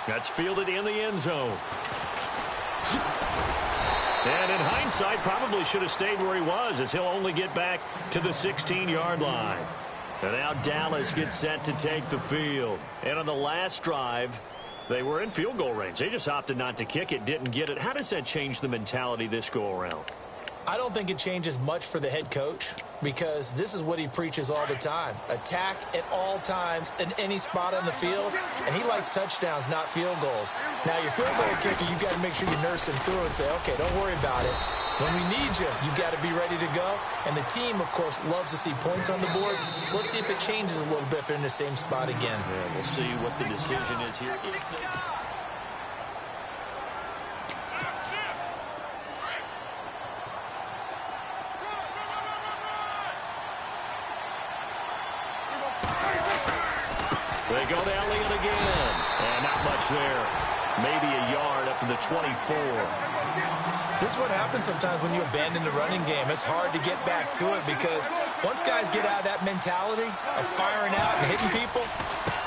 That's fielded in the end zone. And in hindsight, probably should have stayed where he was, as he'll only get back to the 16-yard line. And now Dallas gets set to take the field. And on the last drive, they were in field goal range. They just opted not to kick it, didn't get it. How does that change the mentality this go-around? I don't think it changes much for the head coach, because this is what he preaches all the time. Attack at all times in any spot on the field, and he likes touchdowns, not field goals. Now, your field goal kicker, you've got to make sure you nurse him through and say, okay, don't worry about it. When we need you, you've got to be ready to go. And the team, of course, loves to see points on the board. So let's see if it changes a little bit if they're in the same spot again. Yeah, we'll see what the decision is here. They go to Elliott again. And not much there. Maybe a yard up to the 24. This is what happens sometimes when you abandon the running game. It's hard to get back to it, because once guys get out of that mentality of firing out and hitting people,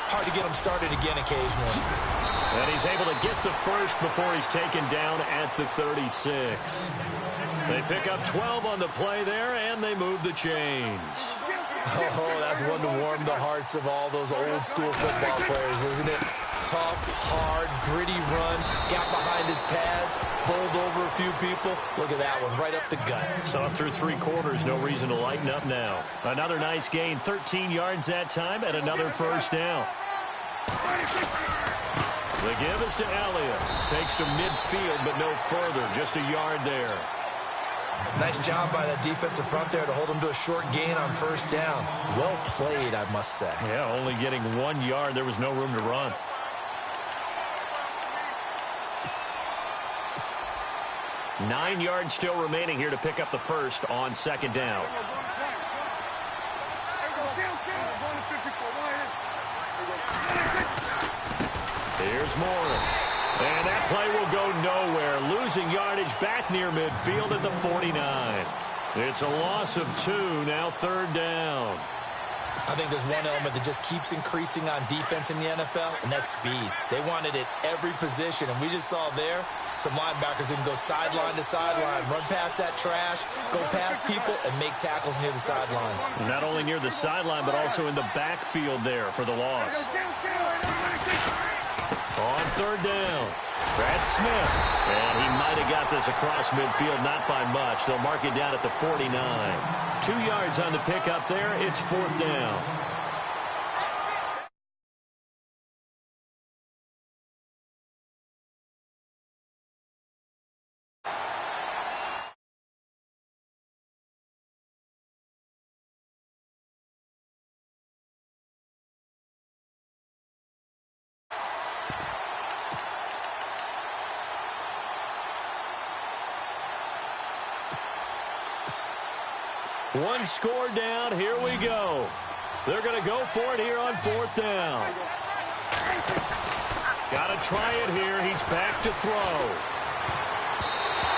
hard to get them started again occasionally. And he's able to get the first before he's taken down at the 36. They pick up 12 on the play there, and they move the chains. Oh, that's one to warm the hearts of all those old-school football players, isn't it? Tough, hard, gritty run, got behind his pads, bowled over a few people. Look at that one, right up the gut. Saw it through 3 quarters, no reason to lighten up now. Another nice gain, 13 yards that time, and another first down. The give is to Elliott. Takes to midfield, but no further, just a yard there. Nice job by that defensive front there to hold him to a short gain on first down. Well played, I must say. Yeah, only getting 1 yard. There was no room to run. Nine yards still remaining here to pick up the first on second down. Here's Morris. And that play will go nowhere. Losing yardage back near midfield at the 49. It's a loss of 2, now third down. I think there's one element that just keeps increasing on defense in the NFL, and that's speed. They want it at every position, and we just saw there some linebackers that can go sideline to sideline, run past that trash, go past people, and make tackles near the sidelines. Not only near the sideline, but also in the backfield there for the loss. On third down, Brad Smith. And he might have got this across midfield, not by much. They'll mark it down at the 49. 2 yards on the pickup there. It's fourth down. One score down. Here we go. They're going to go for it here on fourth down. Got to try it here. He's back to throw.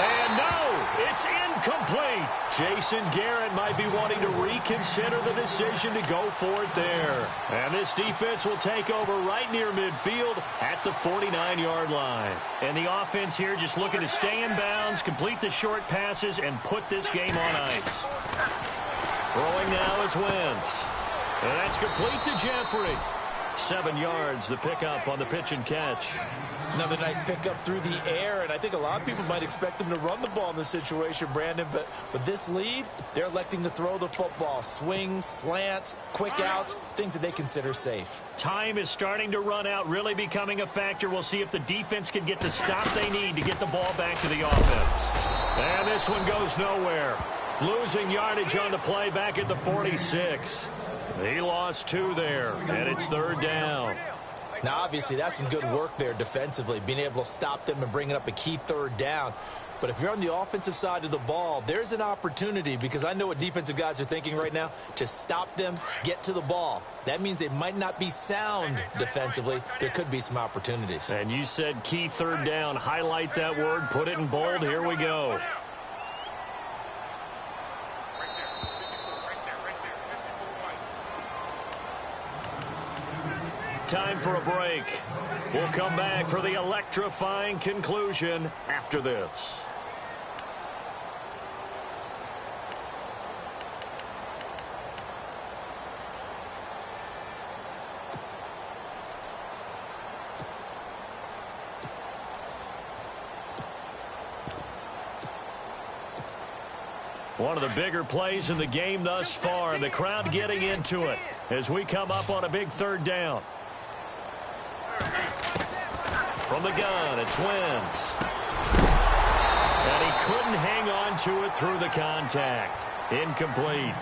And no, it's incomplete. Jason Garrett might be wanting to reconsider the decision to go for it there. And this defense will take over right near midfield at the 49-yard line. And the offense here just looking to stay in bounds, complete the short passes, and put this game on ice. Throwing now is Wentz. And that's complete to Jeffrey. 7 yards, the pickup on the pitch and catch. Another nice pickup through the air, and I think a lot of people might expect them to run the ball in this situation, Brandon, but with this lead, they're electing to throw the football. Swings, slants, quick outs, things that they consider safe. Time is starting to run out, really becoming a factor. We'll see if the defense can get the stop they need to get the ball back to the offense. And this one goes nowhere. Losing yardage on the play back at the 46. He lost 2 there, and it's third down. Now, obviously, that's some good work there defensively, being able to stop them and bringing up a key third down. But if you're on the offensive side of the ball, there's an opportunity, because I know what defensive guys are thinking right now. Just stop them, get to the ball. That means they might not be sound defensively. There could be some opportunities. And you said key third down. Highlight that word, put it in bold. Here we go. Time for a break. We'll come back for the electrifying conclusion after this. One of the bigger plays in the game thus far, and the crowd getting into it as we come up on a big third down. From the gun, it's Wentz. And he couldn't hang on to it through the contact. Incomplete.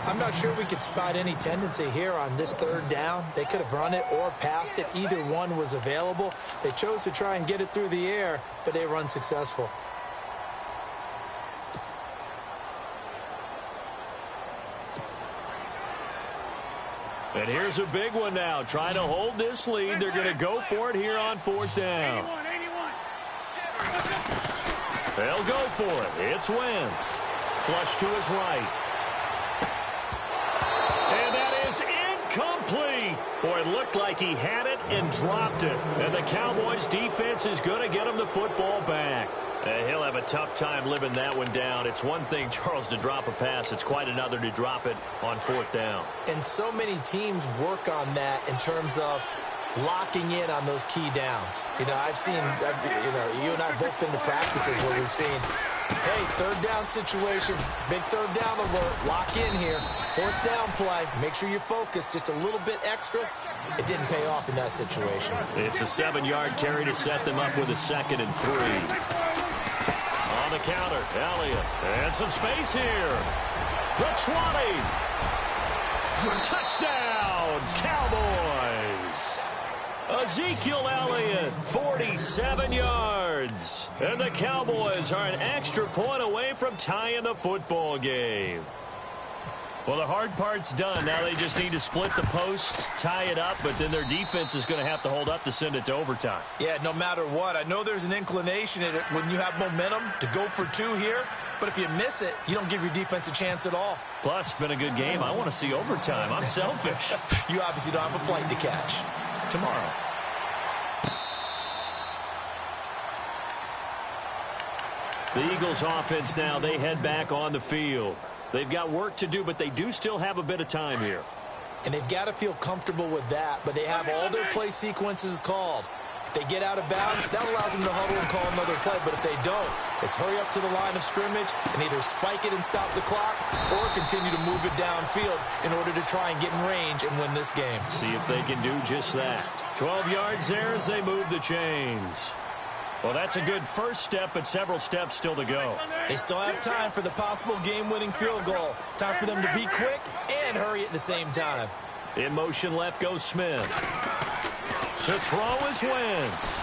I'm not sure we could spot any tendency here on this third down. They could have run it or passed it. Either one was available. They chose to try and get it through the air, but they were unsuccessful. And here's a big one now. Trying to hold this lead. They're going to go for it here on fourth down. They'll go for it. It's Wentz. Flush to his right. And that is incomplete. Boy, it looked like he had it and dropped it. And the Cowboys defense is going to get him the football back. He'll have a tough time living that one down. It's one thing, Charles, to drop a pass. It's quite another to drop it on fourth down. And so many teams work on that in terms of locking in on those key downs. I've seen, you and I have both been to practices where we've seen, hey, third down situation, big third down alert, lock in here, fourth down play, make sure you focus just a little bit extra. It didn't pay off in that situation. It's a 7-yard carry to set them up with a 2nd and 3. On the counter, Elliott, and some space here. The 20. Touchdown, Cowboys. Ezekiel Elliott, 47 yards. And the Cowboys are an extra point away from tying the football game. Well, the hard part's done. Now they just need to split the post, tie it up, but then their defense is going to have to hold up to send it to overtime. Yeah, no matter what. I know there's an inclination in it when you have momentum to go for 2 here, but if you miss it, you don't give your defense a chance at all. Plus, it's been a good game. I want to see overtime. I'm selfish. You obviously don't have a flight to catch. Tomorrow. The Eagles offense now, they head back on the field. They've got work to do, but they do still have a bit of time here. And they've got to feel comfortable with that, but they have all their play sequences called. If they get out of bounds, that allows them to huddle and call another play, but if they don't, it's hurry up to the line of scrimmage and either spike it and stop the clock or continue to move it downfield in order to try and get in range and win this game. See if they can do just that. 12 yards there as they move the chains. Well, that's a good first step, but several steps still to go. They still have time for the possible game-winning field goal. Time for them to be quick and hurry at the same time. In motion left goes Smith. To throw is Wentz.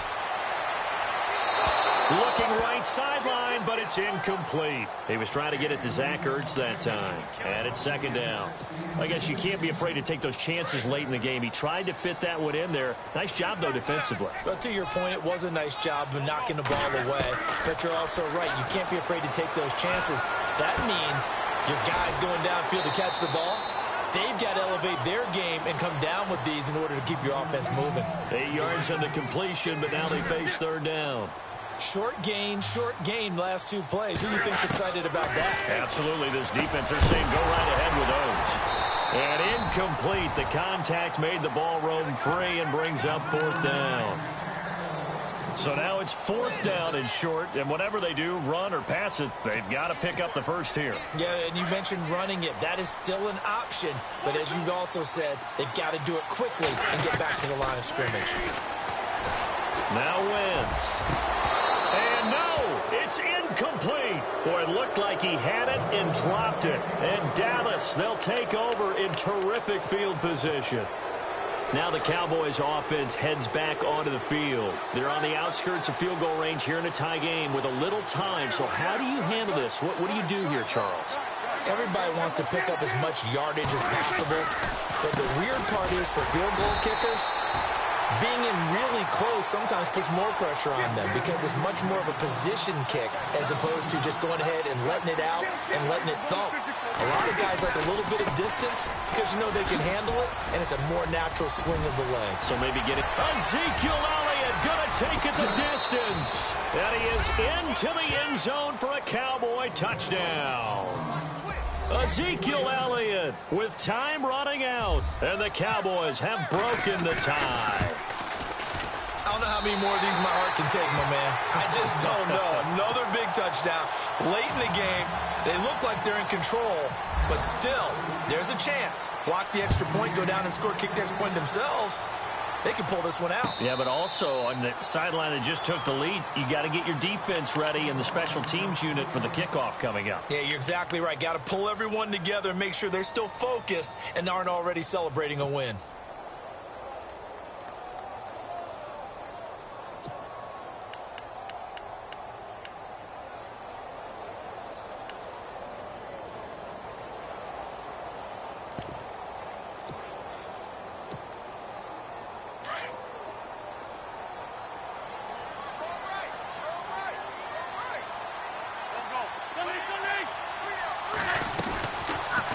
Looking right sideline, but it's incomplete. He was trying to get it to Zach Ertz that time. And it's 2nd down. I guess you can't be afraid to take those chances late in the game. He tried to fit that one in there. Nice job, though, defensively. But to your point, it was a nice job of knocking the ball away. But you're also right. You can't be afraid to take those chances. That means your guys going downfield to catch the ball, they've got to elevate their game and come down with these in order to keep your offense moving. 8 yards on the completion, but now they face 3rd down. Short gain, last 2 plays. Who do you think's excited about that? Absolutely. This defense, they're saying go right ahead with those. And incomplete. The contact made the ball roam free and brings up 4th down. So now it's 4th down and short, and whatever they do, run or pass it, they've got to pick up the first here. Yeah, and you mentioned running it. That is still an option, but as you've also said, they've got to do it quickly and get back to the line of scrimmage. Now Wentz. And no, it's incomplete. Boy, it looked like he had it and dropped it. And Dallas, they'll take over in terrific field position. Now the Cowboys offense heads back onto the field. They're on the outskirts of field goal range here in a tie game with a little time. So how do you handle this? What do you do here, Charles? Everybody wants to pick up as much yardage as possible. But the weird part is for field goal kickers, being in really close sometimes puts more pressure on them because it's much more of a position kick as opposed to just going ahead and letting it out and letting it thump. A lot of guys like a little bit of distance because you know they can handle it, and it's a more natural swing of the leg. So maybe getting Ezekiel Elliott gonna take it the distance. And he is into the end zone for a Cowboy touchdown. Ezekiel Elliott with time running out, and the Cowboys have broken the tie. I don't know how many more of these my heart can take, my man. I just don't know. Another big touchdown. Late in the game, they look like they're in control, but still, there's a chance. Block the extra point, go down and score, kick the extra point themselves. They can pull this one out. Yeah, but also on the sideline that just took the lead, you got to get your defense ready and the special teams unit for the kickoff coming up. Yeah, you're exactly right. Got to pull everyone together and make sure they're still focused and aren't already celebrating a win.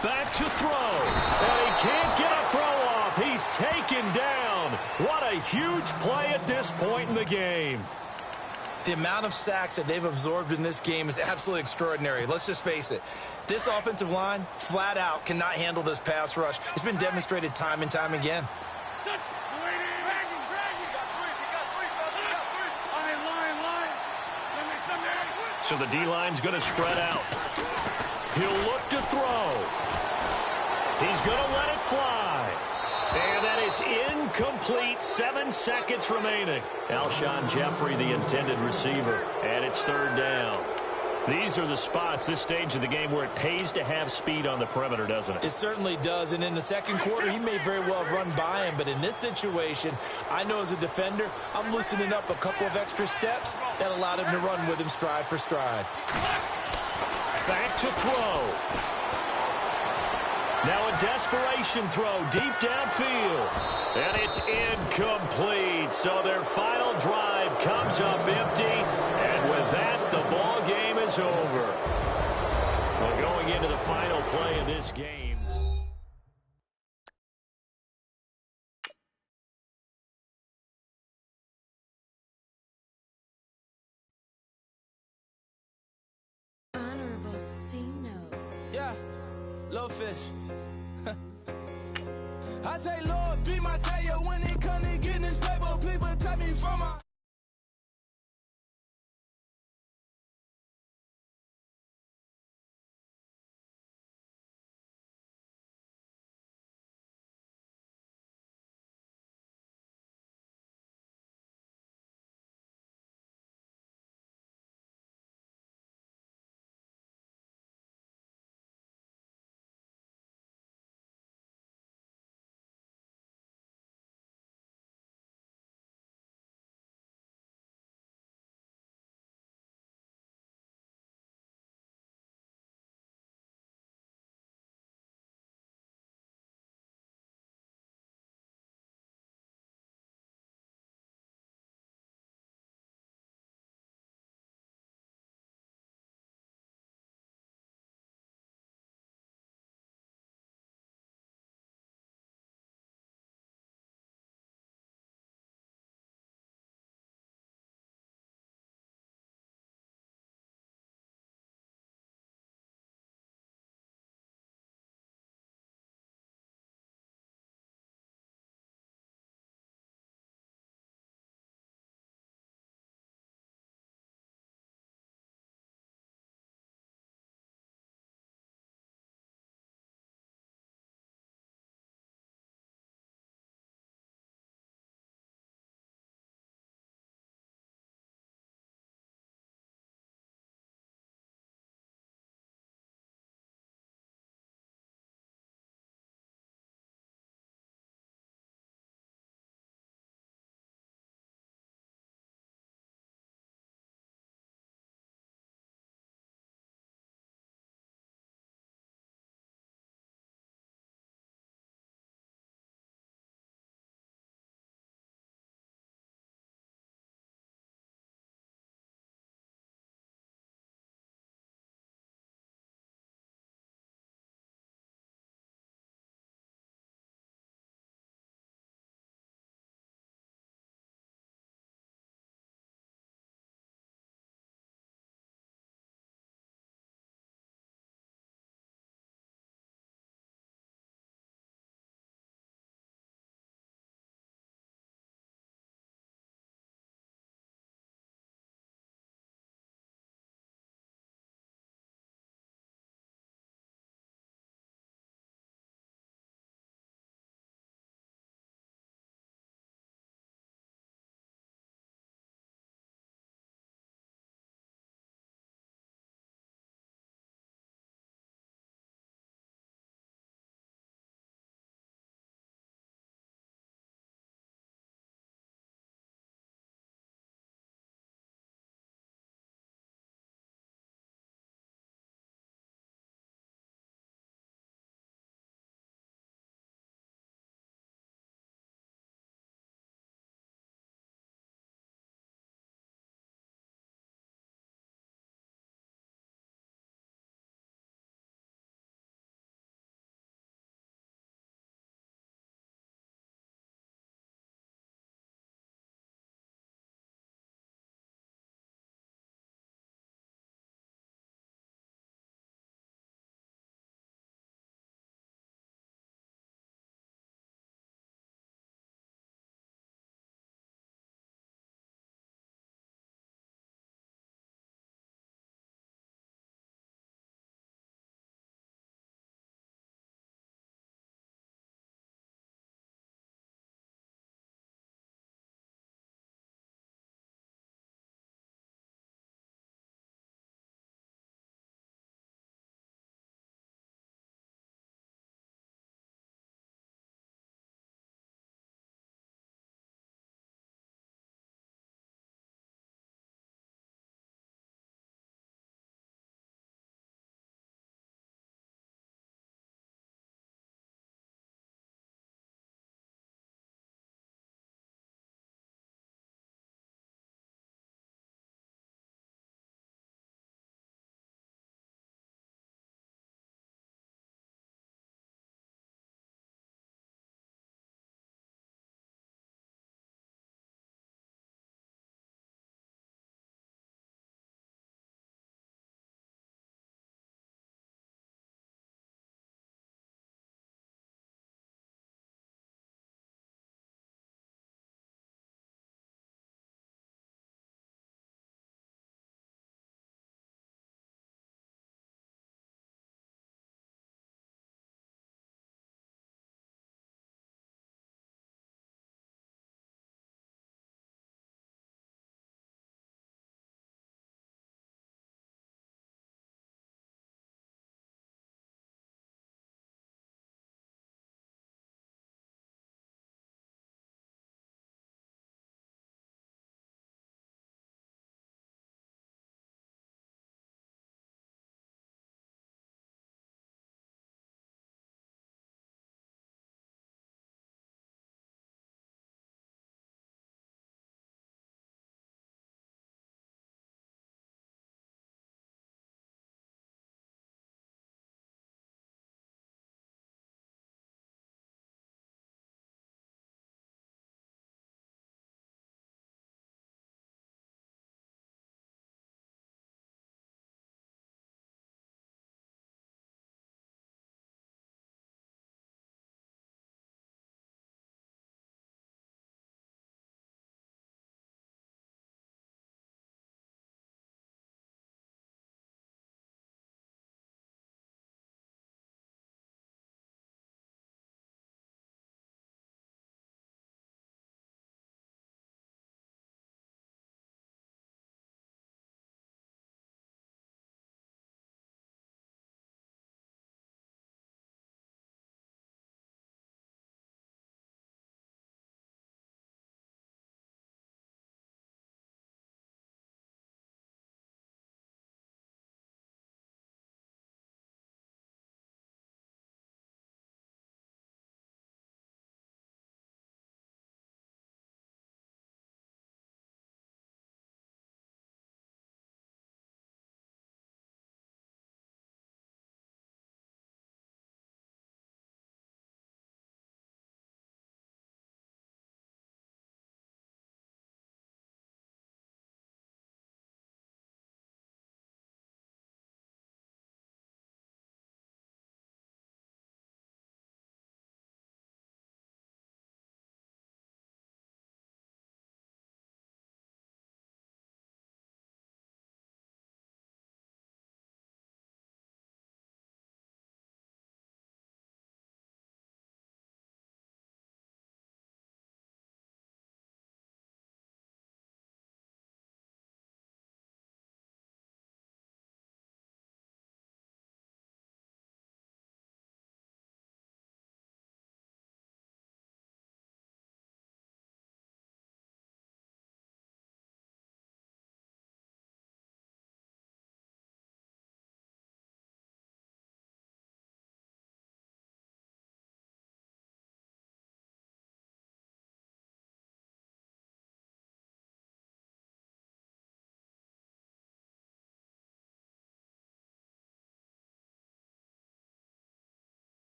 Back to throw, and he can't get a throw off. He's taken down. What a huge play at this point in the game. The amount of sacks that they've absorbed in this game is absolutely extraordinary. Let's just face it. This offensive line, flat out, cannot handle this pass rush. It's been demonstrated time and time again. So the D-line's going to spread out. He'll look to throw. He's going to let it fly. And that is incomplete. 7 seconds remaining. Alshon Jeffrey, the intended receiver. And it's third down. These are the spots, this stage of the game, where it pays to have speed on the perimeter, doesn't it? It certainly does. And in the second quarter, he may very well run by him. But in this situation, I know as a defender, I'm loosening up a couple of extra steps that allowed him to run with him stride for stride. Back to throw. Now a desperation throw deep downfield. And it's incomplete. So their final drive comes up empty. And with that, the ball game is over. Well, going into the final play of this game. Yeah, little fish. I say, Lord, be my savior when it comes to getting this paper. People take me from my...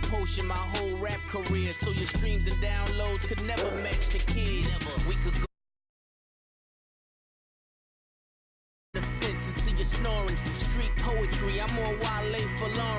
potion my whole rap career, so your streams and downloads could never match the kids. We could go the fence and see you snoring. Street poetry, I'm more Wale for Lauren.